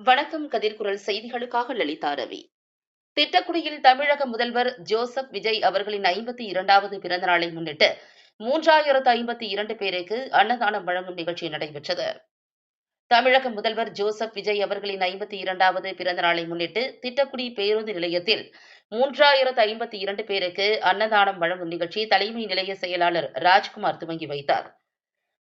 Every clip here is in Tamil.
வணக்கம். கதிர்குரல் செய்திகளுக்காக லலிதா ரவி. திட்டக்குடியில் தமிழக முதல்வர் ஜோசப் விஜய் அவர்களின் 52வது பிறந்த நாளை முன்னிட்டு 3052 பேருக்கு அன்னதானம் வழங்கும் நிகழ்ச்சி நடைபெற்றது. தமிழக முதல்வர் ஜோசப் விஜய் அவர்களின் 52வது பிறந்த நாளை முன்னிட்டு திட்டக்குடி பேருந்து நிலையத்தில் 3052 பேருக்கு அன்னதானம் வழங்கும் நிகழ்ச்சி தலைமை நிலைய செயலாளர் ராஜ்குமார் துவங்கி வைத்தார்.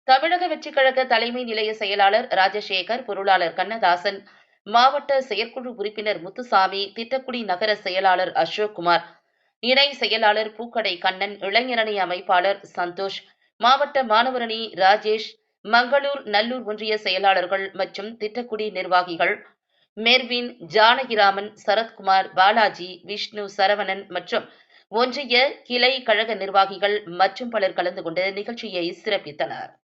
தமிழக வெற்றிக் கழக தலைமை நிலைய செயலாளர் ராஜசேகர், பொருளாளர் கண்ணதாசன், மாவட்ட செயற்குழு உறுப்பினர் முத்துசாமி, திட்டக்குடி நகர செயலாளர் அசோக்குமார், இணை செயலாளர் பூக்கடை கண்ணன், இளைஞரணி அமைப்பாளர் சந்தோஷ், மாவட்ட மாணவரணி ராஜேஷ், மங்களூர் நல்லூர் ஒன்றிய செயலாளர்கள் மற்றும் திட்டக்குடி நிர்வாகிகள் மெர்வின், ஜானகிராமன், சரத்குமார், பாலாஜி, விஷ்ணு, சரவணன் மற்றும் ஒன்றிய கிளை கழக நிர்வாகிகள் மற்றும் பலர் கலந்து கொண்டு நிகழ்ச்சியை சிறப்பித்தனர்.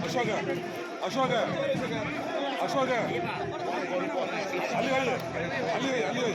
அசோக அசோக அசோக அலி அலி அலி அலி